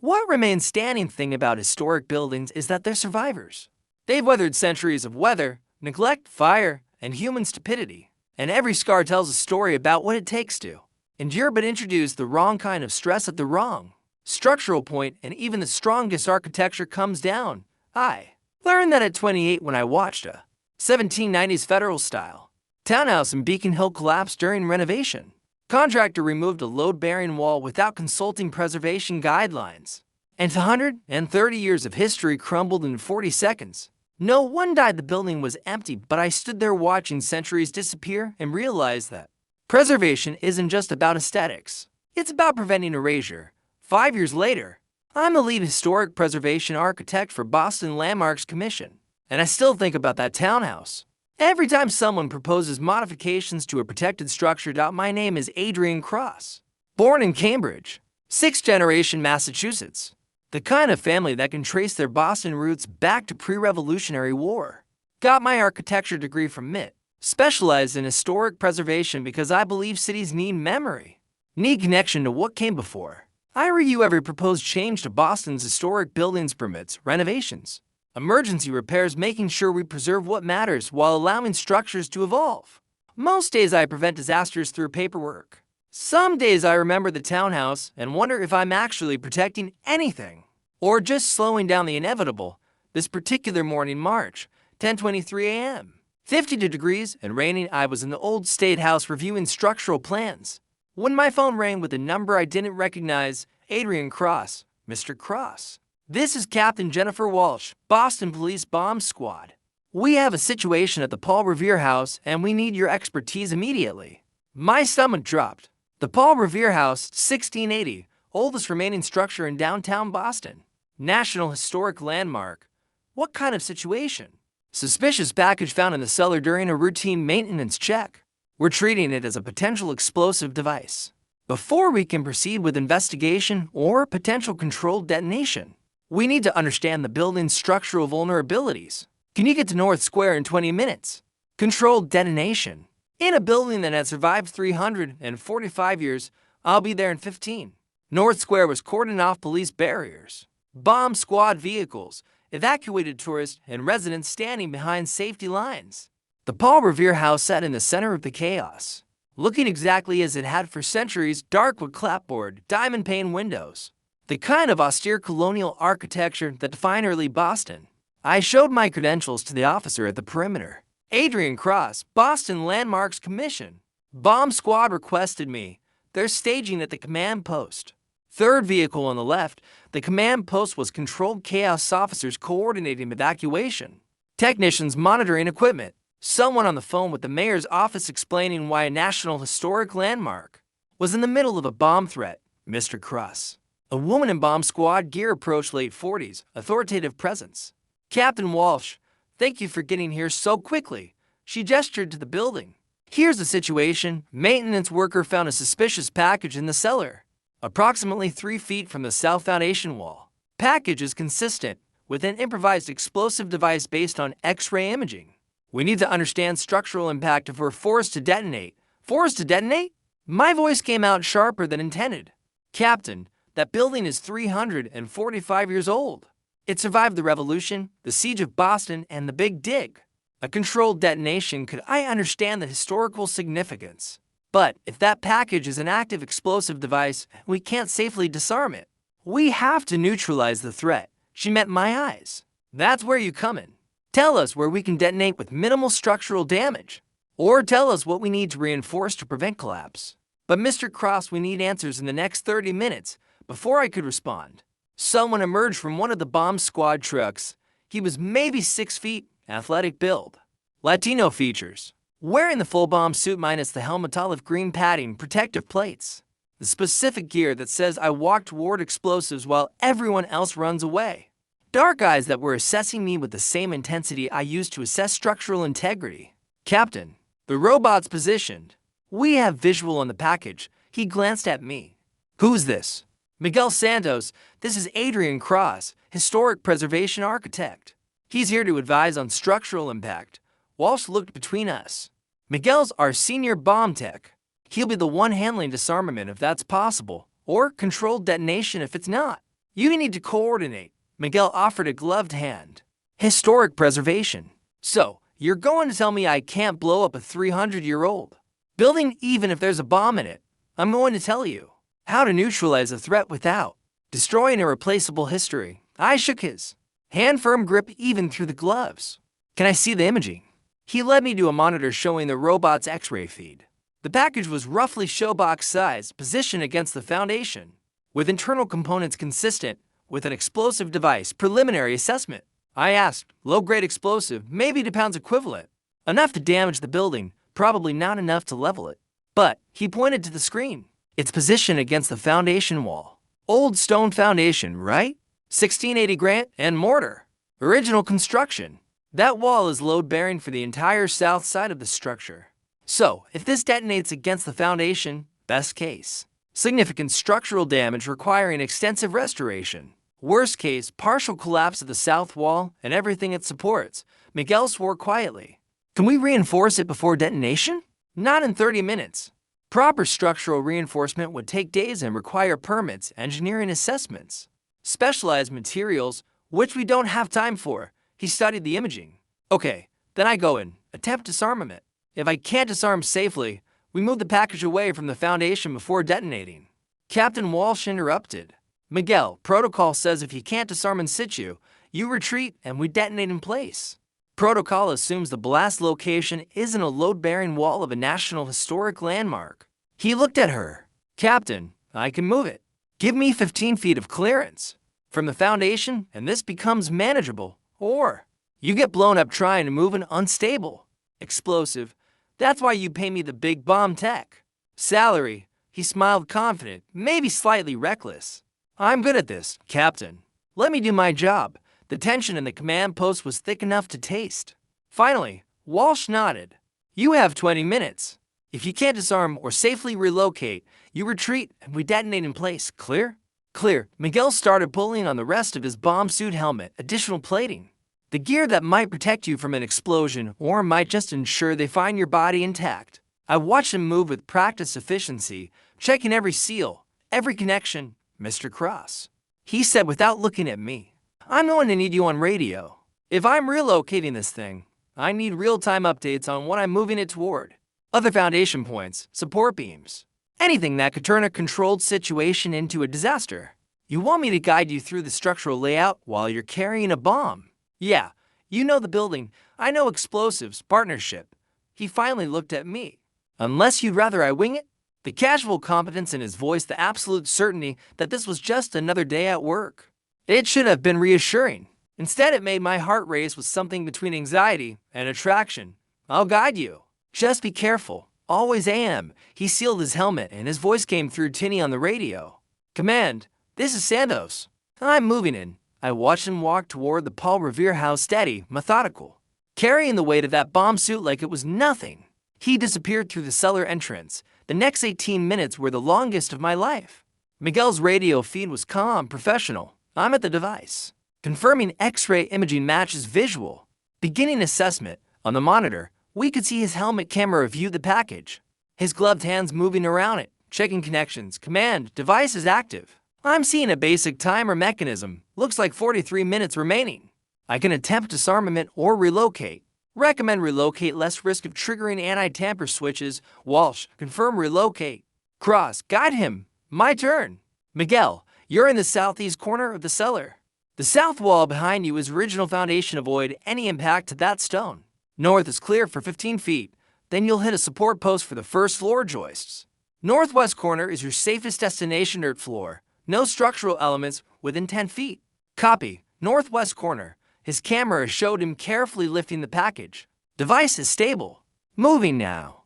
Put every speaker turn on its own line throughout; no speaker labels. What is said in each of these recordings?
What remains standing thing about historic buildings is that they're survivors. They've weathered centuries of weather, neglect, fire, and human stupidity. And every scar tells a story about what it takes to endure but introduce the wrong kind of stress at the wrong structural point, and even the strongest architecture comes down. I learned that at 28 when I watched a 1790s federal-style townhouse in Beacon Hill collapse during renovation. Contractor removed a load-bearing wall without consulting preservation guidelines, and 130 years of history crumbled in 40 seconds. No one died, the building was empty, but I stood there watching centuries disappear and realized that preservation isn't just about aesthetics. It's about preventing erasure. 5 years later, I'm the lead historic preservation architect for Boston Landmarks Commission, and I still think about that townhouse. Every time someone proposes modifications to a protected structure. My name is Adrian Cross. Born in Cambridge, 6th generation Massachusetts. The kind of family that can trace their Boston roots back to pre-Revolutionary War. Got my architecture degree from MIT. Specialized in historic preservation because I believe cities need memory. Need connection to what came before. I review every proposed change to Boston's historic buildings, permits, renovations, emergency repairs, making sure we preserve what matters while allowing structures to evolve. Most days I prevent disasters through paperwork. Some days I remember the townhouse and wonder if I'm actually protecting anything or just slowing down the inevitable. This particular morning, March 10:23 a.m., 52 degrees and raining, I was in the old State House reviewing structural plans when my phone rang with a number I didn't recognize. Adrian Cross. Mr. Cross. This is Captain Jennifer Walsh, Boston Police Bomb Squad. We have a situation at the Paul Revere House and we need your expertise immediately. My stomach dropped. The Paul Revere House, 1680, oldest remaining structure in downtown Boston. National Historic Landmark. What kind of situation? Suspicious package found in the cellar during a routine maintenance check. We're treating it as a potential explosive device. Before we can proceed with investigation or potential controlled detonation, we need to understand the building's structural vulnerabilities. Can you get to North Square in 20 minutes? Controlled detonation. In a building that has survived 345 years, I'll be there in 15. North Square was cordoned off, police barriers, bomb squad vehicles, evacuated tourists, and residents standing behind safety lines. The Paul Revere House sat in the center of the chaos, looking exactly as it had for centuries, dark wood clapboard, diamond pane windows, the kind of austere colonial architecture that defined early Boston. I showed my credentials to the officer at the perimeter. Adrian Cross, Boston Landmarks Commission. Bomb Squad requested me. They're staging at the command post. Third vehicle on the left, the command post was controlled chaos officers coordinating evacuation, technicians monitoring equipment, someone on the phone with the mayor's office explaining why a National Historic Landmark was in the middle of a bomb threat. Mr. Cross. A woman in bomb squad gear approached, late 40s, authoritative presence. Captain Walsh, thank you for getting here so quickly. She gestured to the building. Here's the situation. Maintenance worker found a suspicious package in the cellar, approximately 3 feet from the south foundation wall. Package is consistent with an improvised explosive device based on X-ray imaging. We need to understand structural impact if we're forced to detonate. Forced to detonate? My voice came out sharper than intended. Captain, that building is 345 years old. It survived the Revolution, the Siege of Boston, and the Big Dig. A controlled detonation could. I understand the historical significance. But if that package is an active explosive device, we can't safely disarm it. We have to neutralize the threat. She met my eyes. That's where you come in. Tell us where we can detonate with minimal structural damage. Or tell us what we need to reinforce to prevent collapse. But Mr. Cross, we need answers in the next 30 minutes. Before I could respond, someone emerged from one of the bomb squad trucks. He was maybe 6 feet, athletic build, Latino features, wearing the full bomb suit minus the helmet, olive green padding, protective plates. The specific gear that says I walk toward explosives while everyone else runs away. Dark eyes that were assessing me with the same intensity I used to assess structural integrity. Captain, the robot's positioned. We have visual on the package. He glanced at me. Who's this? Miguel Santos. This is Adrian Cross, historic preservation architect. He's here to advise on structural impact. Walsh looked between us. Miguel's our senior bomb tech. He'll be the one handling disarmament if that's possible, or controlled detonation if it's not. You need to coordinate. Miguel offered a gloved hand. Historic preservation. So, you're going to tell me I can't blow up a 300-year-old building even if there's a bomb in it? I'm going to tell you how to neutralize a threat without destroying irreplaceable history. I shook his hand-firm grip even through the gloves. Can I see the imaging? He led me to a monitor showing the robot's X-ray feed. The package was roughly showbox size, positioned against the foundation, with internal components consistent with an explosive device. Preliminary assessment. I asked, low-grade explosive, maybe 2 pounds equivalent. Enough to damage the building, probably not enough to level it. But he pointed to the screen. It's positioned against the foundation wall. Old stone foundation, right? 1680 granite and mortar. Original construction. That wall is load-bearing for the entire south side of the structure. So, if this detonates against the foundation, best case, significant structural damage requiring extensive restoration. Worst case, partial collapse of the south wall and everything it supports. Miguel swore quietly. Can we reinforce it before detonation? Not in 30 minutes. Proper structural reinforcement would take days and require permits, engineering assessments, specialized materials, which we don't have time for. He studied the imaging. Okay, then I go in, attempt disarmament. If I can't disarm safely, we move the package away from the foundation before detonating. Captain Walsh interrupted. Miguel, protocol says if you can't disarm in situ, you retreat and we detonate in place. Protocol assumes the blast location isn't a load-bearing wall of a national historic landmark. He looked at her. Captain, I can move it. Give me 15 feet of clearance from the foundation and this becomes manageable. Or you get blown up trying to move an unstable explosive. That's why you pay me the big bomb tech salary. He smiled confident, maybe slightly reckless. I'm good at this, Captain. Let me do my job. The tension in the command post was thick enough to taste. Finally, Walsh nodded. You have 20 minutes. If you can't disarm or safely relocate, you retreat and we detonate in place. Clear? Clear. Miguel started pulling on the rest of his bomb suit helmet, additional plating. The gear that might protect you from an explosion or might just ensure they find your body intact. I watched him move with practiced efficiency, checking every seal, every connection. Mr. Cross, he said without looking at me, I'm going to need you on radio. If I'm relocating this thing, I need real-time updates on what I'm moving it toward. Other foundation points, support beams, anything that could turn a controlled situation into a disaster. You want me to guide you through the structural layout while you're carrying a bomb? Yeah, you know the building, I know explosives, partnership. He finally looked at me. Unless you'd rather I wing it? The casual confidence in his voice, the absolute certainty that this was just another day at work. It should have been reassuring. Instead, it made my heart race with something between anxiety and attraction. I'll guide you. Just be careful. Always am. He sealed his helmet and his voice came through tinny on the radio. Command, this is Santos. I'm moving in. I watched him walk toward the Paul Revere house, steady, methodical, carrying the weight of that bomb suit like it was nothing. He disappeared through the cellar entrance. The next 18 minutes were the longest of my life. Miguel's radio feed was calm, professional. I'm at the device, confirming X-ray imaging matches visual. Beginning assessment. On the monitor, we could see his helmet camera view the package. His gloved hands moving around it, checking connections. Command, device is active. I'm seeing a basic timer mechanism. Looks like 43 minutes remaining. I can attempt disarmament or relocate. Recommend relocate, less risk of triggering anti-tamper switches. Walsh, confirm relocate. Cross, guide him. My turn. Miguel, you're in the southeast corner of the cellar. The south wall behind you is original foundation. Avoid any impact to that stone. North is clear for 15 feet. Then you'll hit a support post for the first floor joists. Northwest corner is your safest destination. Dirt floor. No structural elements within 10 feet. Copy. Northwest corner. His camera showed him carefully lifting the package. Device is stable. Moving now.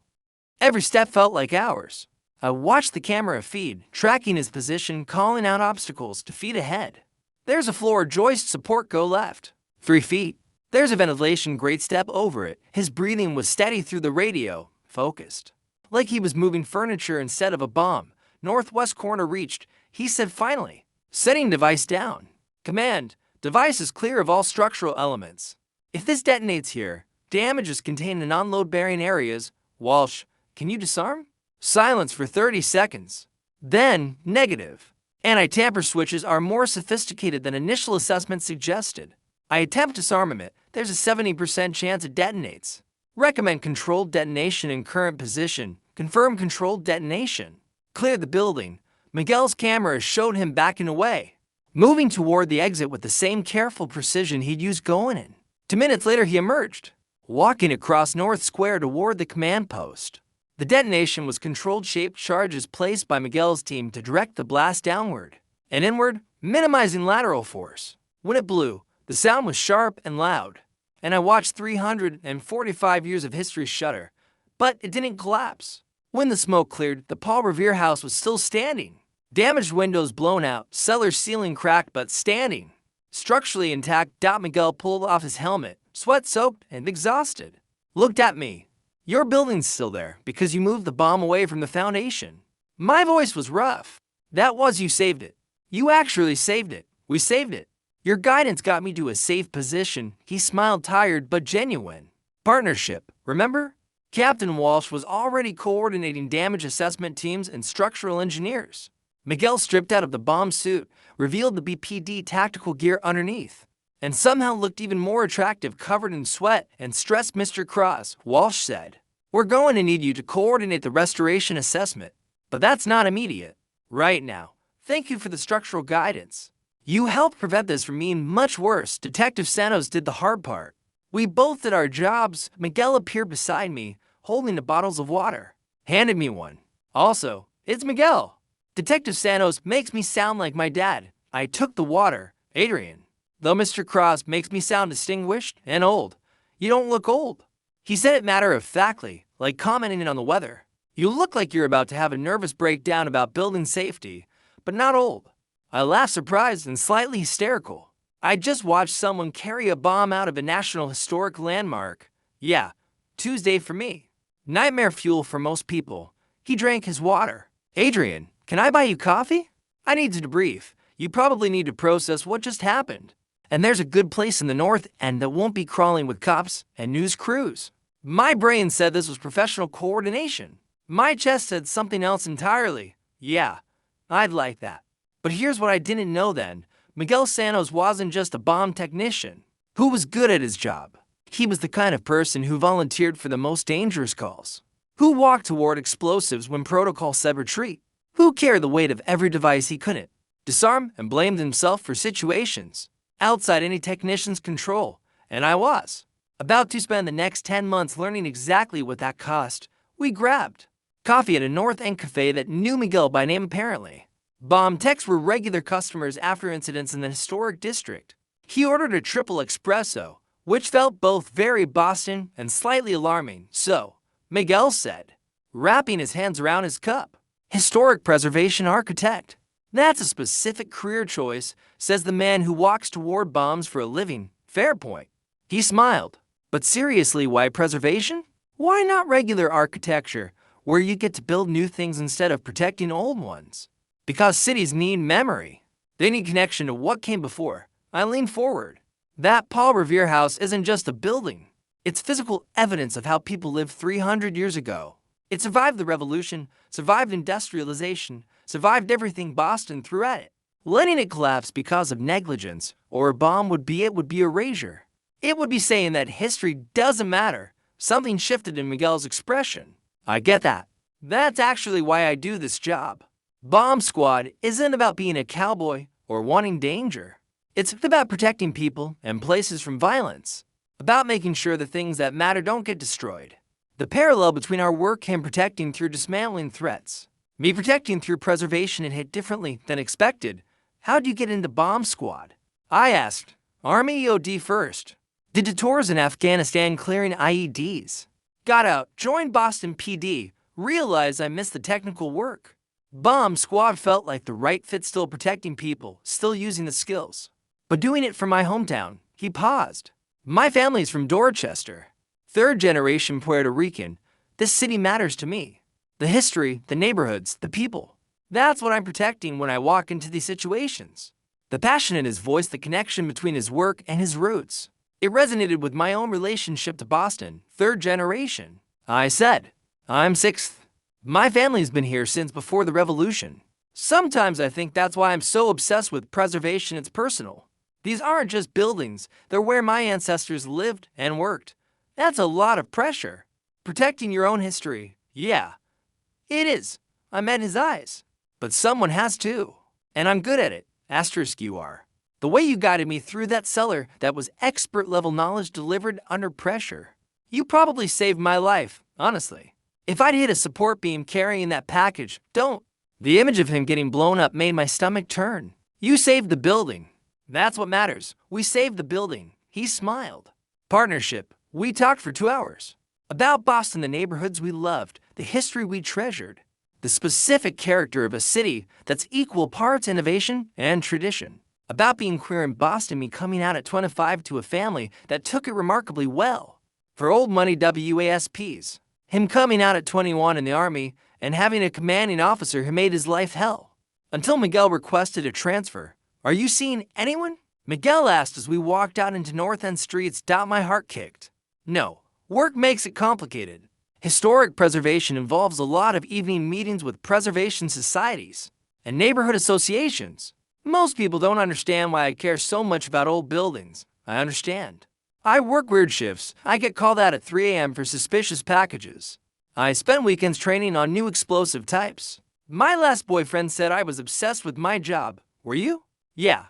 Every step felt like hours. I watched the camera feed, tracking his position, calling out obstacles to feet ahead. There's a floor joist support, go left. 3 feet. There's a ventilation grate, step over it. His breathing was steady through the radio, focused. Like he was moving furniture instead of a bomb. Northwest corner reached, he said finally. Setting device down. Command, device is clear of all structural elements. If this detonates here, damage is contained in non-load-bearing areas. Walsh, can you disarm? Silence for 30 seconds. Then, negative. Anti-tamper switches are more sophisticated than initial assessment suggested. I attempt disarmament. There's a 70% chance it detonates. Recommend controlled detonation in current position. Confirm controlled detonation. Clear the building. Miguel's camera showed him backing away, moving toward the exit with the same careful precision he'd used going in. 2 minutes later, he emerged, walking across North Square toward the command post. The detonation was controlled shaped charges placed by Miguel's team to direct the blast downward and inward, minimizing lateral force. When it blew, the sound was sharp and loud, and I watched 345 years of history shudder, but it didn't collapse. When the smoke cleared, the Paul Revere house was still standing. Damaged windows blown out, cellar ceiling cracked but standing. Structurally intact. Miguel pulled off his helmet, sweat-soaked and exhausted. Looked at me. Your building's still there because you moved the bomb away from the foundation. My voice was rough. That was, you saved it. You actually saved it. We saved it. Your guidance got me to a safe position. He smiled, tired but genuine. Partnership, remember? Captain Walsh was already coordinating damage assessment teams and structural engineers. Miguel stripped out of the bomb suit, revealed the BPD tactical gear underneath, and somehow looked even more attractive covered in sweat and stress. Mr. Cross, Walsh said, we're going to need you to coordinate the restoration assessment, but that's not immediate. Right now. Thank you for the structural guidance. You helped prevent this from being much worse. Detective Santos did the hard part. We both did our jobs. Miguel appeared beside me, holding the bottles of water. Handed me one. Also, it's Miguel. Detective Santos makes me sound like my dad. I took the water. Adrian. Though Mr. Cross makes me sound distinguished and old. You don't look old. He said it matter-of-factly, like commenting on the weather. You look like you're about to have a nervous breakdown about building safety, but not old. I laughed, surprised and slightly hysterical. I just watched someone carry a bomb out of a National Historic Landmark. Yeah, Tuesday for me. Nightmare fuel for most people. He drank his water. Adrian, can I buy you coffee? I need to debrief. You probably need to process what just happened. And there's a good place in the north end that won't be crawling with cops and news crews. My brain said this was professional coordination. My chest said something else entirely. Yeah, I'd like that. But here's what I didn't know then. Miguel Santos wasn't just a bomb technician who was good at his job. He was the kind of person who volunteered for the most dangerous calls, who walked toward explosives when protocol said retreat, who carried the weight of every device he couldn't disarm and blamed himself for situations outside any technician's control. And I was about to spend the next 10 months learning exactly what that cost. We grabbed coffee at a North End cafe that knew Miguel by name apparently. Bomb techs were regular customers after incidents in the historic district. He ordered a triple espresso, which felt both very Boston and slightly alarming. So, Miguel said, wrapping his hands around his cup, historic preservation architect. That's a specific career choice, says the man who walks toward bombs for a living. Fair point. He smiled. But seriously, why preservation? Why not regular architecture, where you get to build new things instead of protecting old ones? Because cities need memory. They need connection to what came before. I leaned forward. That Paul Revere house isn't just a building. It's physical evidence of how people lived 300 years ago. It survived the revolution, survived industrialization, survived everything Boston threw at it. Letting it collapse because of negligence or a bomb would be erasure. It would be saying that history doesn't matter. Something shifted in Miguel's expression. I get that. That's actually why I do this job. Bomb Squad isn't about being a cowboy or wanting danger. It's about protecting people and places from violence. About making sure the things that matter don't get destroyed. The parallel between our work and protecting through dismantling threats. Me protecting through preservation and hit differently than expected. How do you get into Bomb Squad? I asked. Army EOD first. Did tours in Afghanistan clearing IEDs. Got out, joined Boston PD, realized I missed the technical work. Bomb Squad felt like the right fit, still protecting people, still using the skills. But doing it from my hometown. He paused. My family's from Dorchester. 3rd generation Puerto Rican. This city matters to me. The history, the neighborhoods, the people. That's what I'm protecting when I walk into these situations. The passion in his voice, the connection between his work and his roots. It resonated with my own relationship to Boston, 3rd generation. I said, I'm 6th. My family's been here since before the revolution. Sometimes I think that's why I'm so obsessed with preservation. It's personal. These aren't just buildings, they're where my ancestors lived and worked. That's a lot of pressure. Protecting your own history, yeah, it is. I met his eyes. But someone has to. And I'm good at it. Asterisk you are. The way you guided me through that cellar, that was expert level knowledge delivered under pressure. You probably saved my life, honestly. If I'd hit a support beam carrying that package, don't. The image of him getting blown up made my stomach turn. You saved the building. That's what matters. We saved the building. He smiled. Partnership. We talked for 2 hours. About Boston, the neighborhoods we loved, the history we treasured, the specific character of a city that's equal parts innovation and tradition. About being queer in Boston, me coming out at 25 to a family that took it remarkably well. For old money WASPs. Him coming out at 21 in the Army and having a commanding officer who made his life hell. Until Miguel requested a transfer. Are you seeing anyone? Miguel asked as we walked out into North End streets. My heart kicked. No, work makes it complicated. Historic preservation involves a lot of evening meetings with preservation societies and neighborhood associations. Most people don't understand why I care so much about old buildings. I understand. I work weird shifts. I get called out at 3 a.m. for suspicious packages. I spend weekends training on new explosive types. My last boyfriend said I was obsessed with my job. Were you? Yeah,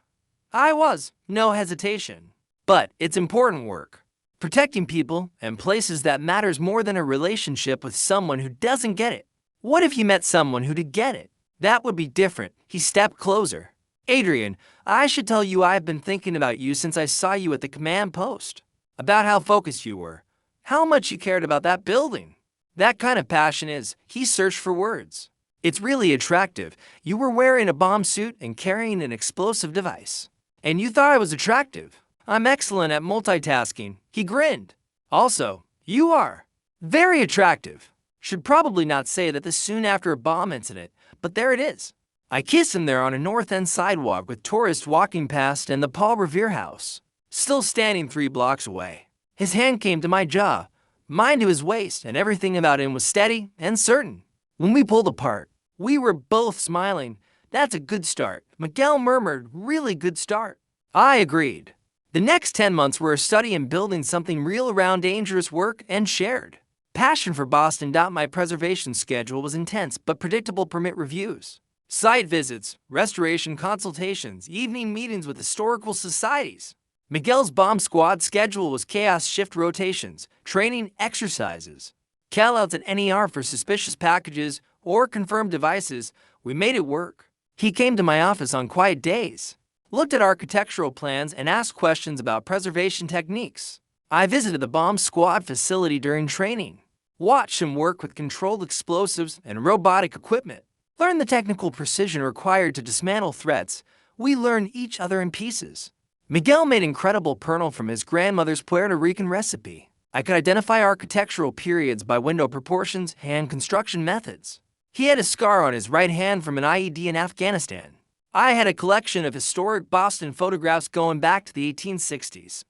I was. No hesitation. But it's important work. Protecting people and places that matters more than a relationship with someone who doesn't get it. What if you met someone who did get it? That would be different. He stepped closer. Adrian, I should tell you I've been thinking about you since I saw you at the command post. About how focused you were. How much you cared about that building. That kind of passion is, he searched for words. It's really attractive. You were wearing a bomb suit and carrying an explosive device. And you thought I was attractive. I'm excellent at multitasking. He grinned. Also, you are very attractive. Should probably not say that this soon after a bomb incident, but there it is. I kissed him there on a North End sidewalk with tourists walking past and the Paul Revere house, still standing 3 blocks away. His hand came to my jaw, mine to his waist, and everything about him was steady and certain. When we pulled apart, we were both smiling. That's a good start. Miguel murmured, really good start. I agreed. The next 10 months were a study in building something real around dangerous work and shared passion for Boston. My preservation schedule was intense but predictable. Permit reviews, site visits, restoration consultations, evening meetings with historical societies. Miguel's bomb squad schedule was chaos: shift rotations, training exercises, callouts at NER for suspicious packages or confirmed devices. We made it work. He came to my office on quiet days, looked at architectural plans, and asked questions about preservation techniques. I visited the bomb squad facility during training, watched him work with controlled explosives and robotic equipment, learned the technical precision required to dismantle threats. We learned each other in pieces. Miguel made incredible pernil from his grandmother's Puerto Rican recipe. I could identify architectural periods by window proportions and construction methods. He had a scar on his right hand from an IED in Afghanistan. I had a collection of historic Boston photographs going back to the 1860s.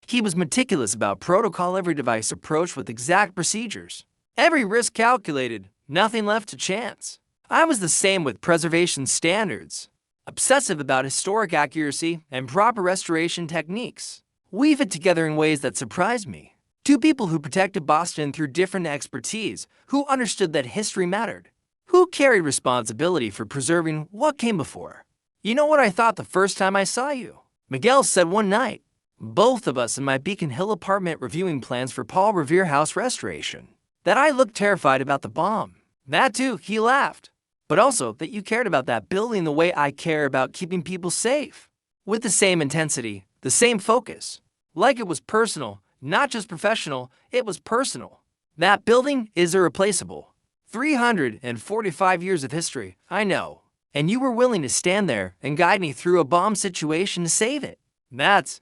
He was meticulous about protocol, every device approached with exact procedures, every risk calculated, nothing left to chance. I was the same with preservation standards, obsessive about historic accuracy and proper restoration techniques. Weave it together in ways that surprised me. 2 people who protected Boston through different expertise, who understood that history mattered, who carried responsibility for preserving what came before. You know what I thought the first time I saw you? Miguel said one night, both of us in my Beacon Hill apartment reviewing plans for Paul Revere house restoration, that I looked terrified about the bomb. That too, he laughed. But also that you cared about that building the way I care about keeping people safe. With the same intensity, the same focus. Like it was personal, not just professional, it was personal. That building is irreplaceable. 345 years of history, I know. And you were willing to stand there and guide me through a bomb situation to save it.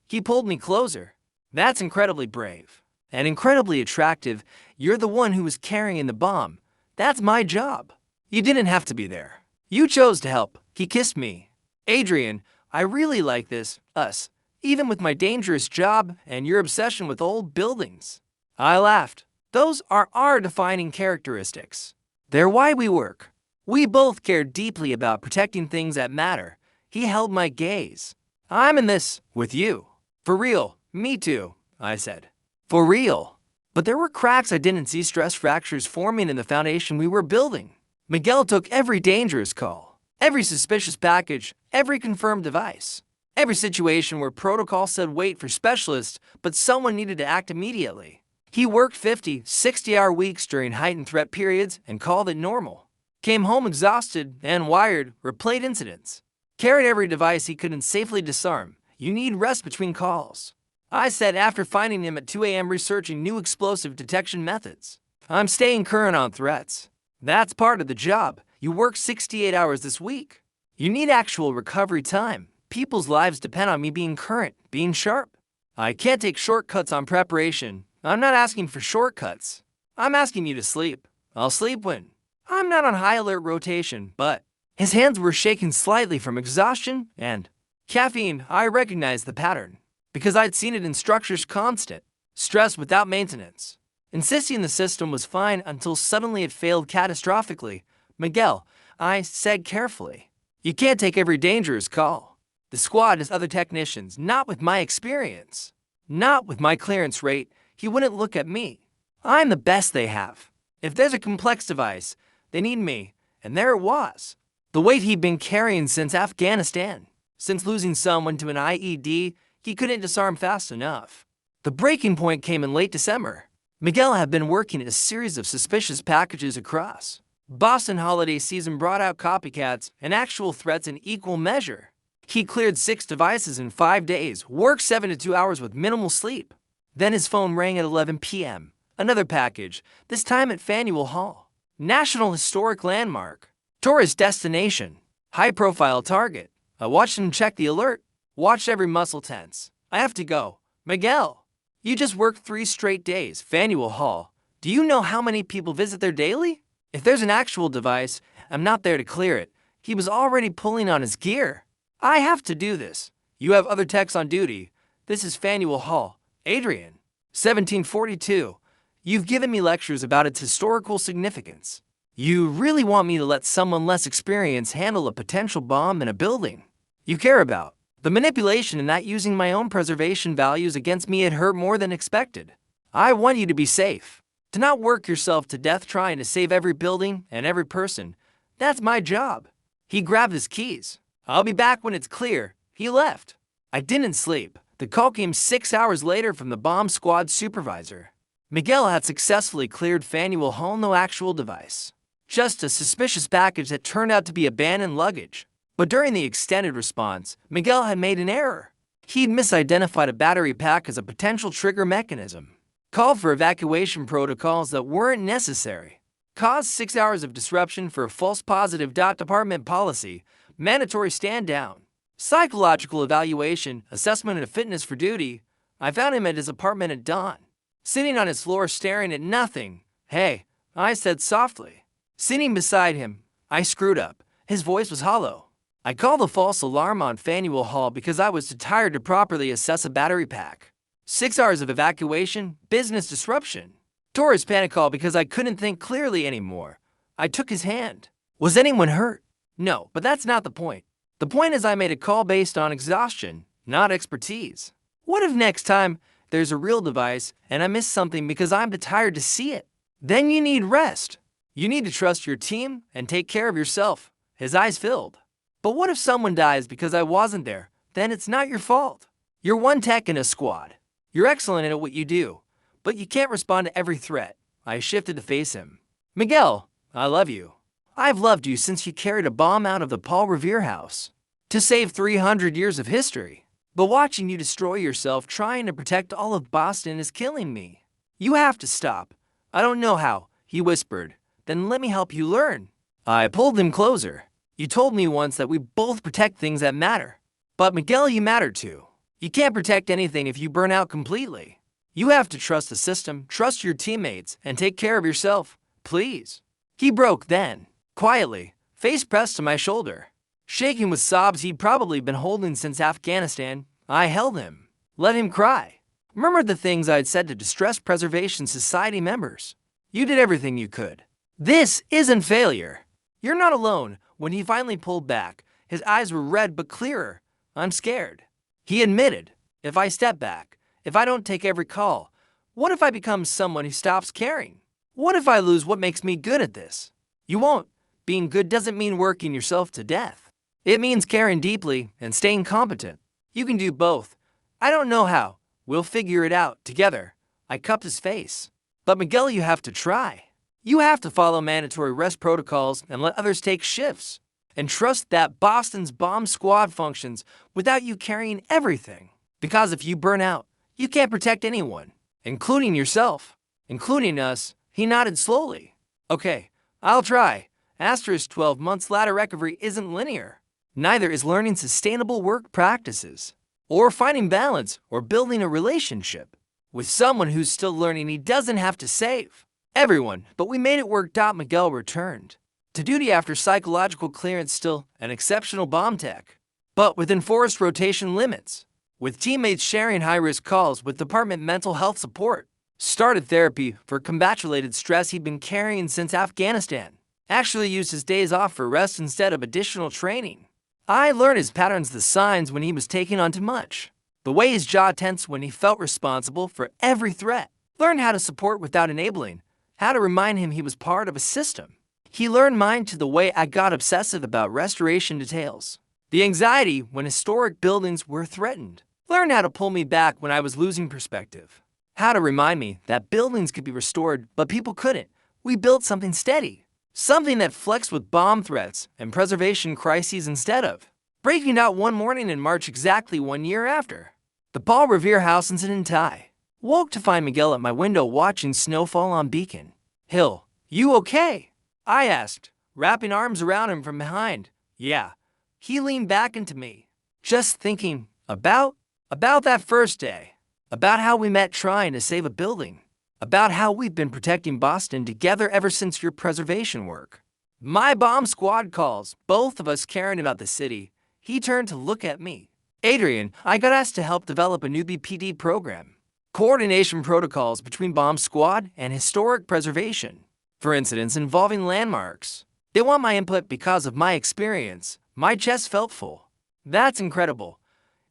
He pulled me closer. That's incredibly brave. And incredibly attractive. You're the one who was carrying the bomb. That's my job. You didn't have to be there. You chose to help. He kissed me. Adrian, I really like this, us, even with my dangerous job and your obsession with old buildings. I laughed. Those are our defining characteristics. They're why we work. We both cared deeply about protecting things that matter. He held my gaze. I'm in this with you. For real, me too, I said. For real. But there were cracks I didn't see, stress fractures forming in the foundation we were building. Miguel took every dangerous call, every suspicious package, every confirmed device, every situation where protocol said wait for specialists, but someone needed to act immediately. He worked 50, 60-hour weeks during heightened threat periods and called it normal. Came home exhausted and wired, replayed incidents. Carried every device he couldn't safely disarm. You need rest between calls, I said after finding him at 2 a.m. researching new explosive detection methods. I'm staying current on threats. That's part of the job. You work 68 hours this week. You need actual recovery time. People's lives depend on me being current, being sharp. I can't take shortcuts on preparation. I'm not asking for shortcuts. I'm asking you to sleep. I'll sleep when. I'm not on high alert rotation, but his hands were shaking slightly from exhaustion and caffeine. I recognized the pattern because I'd seen it in structures constant, stress without maintenance. Insisting the system was fine until suddenly it failed catastrophically. Miguel, I said carefully, you can't take every dangerous call. The squad has other technicians, not with my experience, not with my clearance rate. He wouldn't look at me. I'm the best they have. If there's a complex device, they need me, and there it was. The weight he'd been carrying since Afghanistan, since losing someone to an IED, he couldn't disarm fast enough. The breaking point came in late December. Miguel had been working a series of suspicious packages across. Boston holiday season brought out copycats and actual threats in equal measure. He cleared 6 devices in 5 days, worked 7 to 2 hours with minimal sleep. Then his phone rang at 11 p.m. Another package, this time at Faneuil Hall. National Historic Landmark. Tourist destination. High-profile target. I watched him check the alert. Watched every muscle tense. I have to go. Miguel, you just worked 3 straight days. Faneuil Hall. Do you know how many people visit there daily? If there's an actual device, I'm not there to clear it. He was already pulling on his gear. I have to do this. You have other techs on duty. This is Faneuil Hall. Adrian. 1742. You've given me lectures about its historical significance. You really want me to let someone less experienced handle a potential bomb in a building you care about. The manipulation and not using my own preservation values against me had hurt more than expected. I want you to be safe. To not work yourself to death trying to save every building and every person. That's my job. He grabbed his keys. I'll be back when it's clear. He left. I didn't sleep. The call came 6 hours later from the bomb squad supervisor. Miguel had successfully cleared Faneuil Hall, no actual device. Just a suspicious package that turned out to be abandoned luggage. But during the extended response, Miguel had made an error. He'd misidentified a battery pack as a potential trigger mechanism. Called for evacuation protocols that weren't necessary. Caused 6 hours of disruption for a false positive. Department policy, mandatory stand down. Psychological evaluation, assessment of fitness for duty. I found him at his apartment at dawn. Sitting on his floor staring at nothing. Hey, I said softly. Sitting beside him, I screwed up. His voice was hollow. I called a false alarm on Faneuil Hall because I was too tired to properly assess a battery pack. 6 hours of evacuation, business disruption. Tourist panic call because I couldn't think clearly anymore. I took his hand. Was anyone hurt? No, but that's not the point. The point is I made a call based on exhaustion, not expertise. What if next time there's a real device and I miss something because I'm too tired to see it? Then you need rest. You need to trust your team and take care of yourself. His eyes filled. But what if someone dies because I wasn't there? Then it's not your fault. You're one tech in a squad. You're excellent at what you do, but you can't respond to every threat. I shifted to face him. Miguel, I love you. I've loved you since you carried a bomb out of the Paul Revere house to save 300 years of history. But watching you destroy yourself trying to protect all of Boston is killing me. You have to stop. I don't know how, he whispered. Then let me help you learn. I pulled him closer. You told me once that we both protect things that matter. But Miguel, you matter too. You can't protect anything if you burn out completely. You have to trust the system, trust your teammates, and take care of yourself, please. He broke then, quietly, face pressed to my shoulder. Shaking with sobs he'd probably been holding since Afghanistan, I held him, let him cry. Remembered the things I'd said to Distress Preservation Society members. You did everything you could. This isn't failure. You're not alone. When he finally pulled back, his eyes were red but clearer. I'm scared. He admitted, if I step back, if I don't take every call, what if I become someone who stops caring? What if I lose what makes me good at this? You won't. Being good doesn't mean working yourself to death. It means caring deeply and staying competent. You can do both. I don't know how. We'll figure it out together. I cupped his face. But Miguel, you have to try. You have to follow mandatory rest protocols and let others take shifts. And trust that Boston's bomb squad functions without you carrying everything. Because if you burn out, you can't protect anyone, including yourself, including us. He nodded slowly. Okay, I'll try. Asterisk 12 months later recovery isn't linear. Neither is learning sustainable work practices, or finding balance, or building a relationship with someone who's still learning. He doesn't have to save everyone, but we made it work. Miguel returned to duty after psychological clearance, still an exceptional bomb tech, but within forced rotation limits, with teammates sharing high-risk calls with department mental health support. Started therapy for combat-related stress he'd been carrying since Afghanistan. Actually used his days off for rest instead of additional training. I learned his patterns, the signs when he was taking on too much, the way his jaw tensed when he felt responsible for every threat. Learned how to support without enabling, how to remind him he was part of a system. He learned mine to the way I got obsessive about restoration details. The anxiety when historic buildings were threatened. Learned how to pull me back when I was losing perspective. How to remind me that buildings could be restored, but people couldn't. We built something steady. Something that flexed with bomb threats and preservation crises instead of breaking out one morning in March exactly 1 year after the Paul Revere house incident. I woke to find Miguel at my window watching snowfall on Beacon Hill. You okay? I asked, wrapping arms around him from behind. Yeah. He leaned back into me, just thinking about that first day, about how we met trying to save a building, about how we've been protecting Boston together ever since your preservation work. My bomb squad calls, both of us caring about the city. He turned to look at me. Adrian, I got asked to help develop a new BPD program. Coordination protocols between bomb squad and historic preservation. For incidents involving landmarks. They want my input because of my experience. My chest felt full. That's incredible.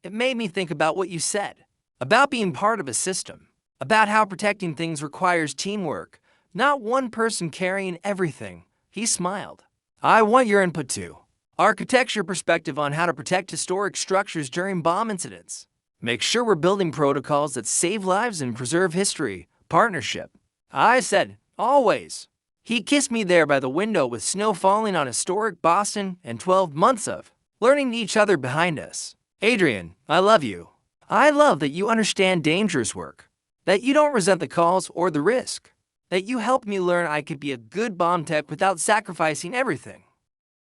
It made me think about what you said. About being part of a system. About how protecting things requires teamwork, not one person carrying everything. He smiled. I want your input too. Architecture perspective on how to protect historic structures during bomb incidents. Make sure we're building protocols that save lives and preserve history. Partnership. I said, always. He kissed me there by the window with snow falling on historic Boston and 12 months of learning each other behind us. Adrian, I love you. I love that you understand dangerous work. That you don't resent the calls or the risk. That you helped me learn I could be a good bomb tech without sacrificing everything.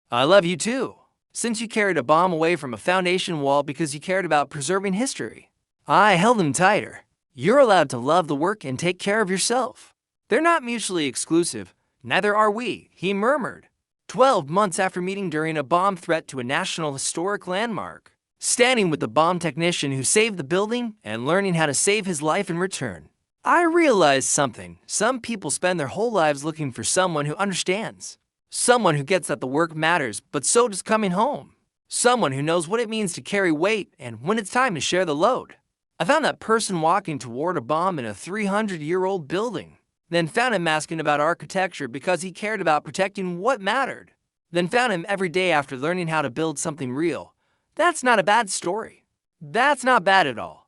I love you too, since you carried a bomb away from a foundation wall because you cared about preserving history. I held him tighter. You're allowed to love the work and take care of yourself. They're not mutually exclusive. Neither are we, he murmured. 12 months after meeting during a bomb threat to a national historic landmark. Standing with the bomb technician who saved the building and learning how to save his life in return. I realized something. Some people spend their whole lives looking for someone who understands. Someone who gets that the work matters, but so does coming home. Someone who knows what it means to carry weight and when it's time to share the load. I found that person walking toward a bomb in a 300-year-old building. Then found him asking about architecture because he cared about protecting what mattered. Then found him every day after learning how to build something real. That's not a bad story. That's not bad at all.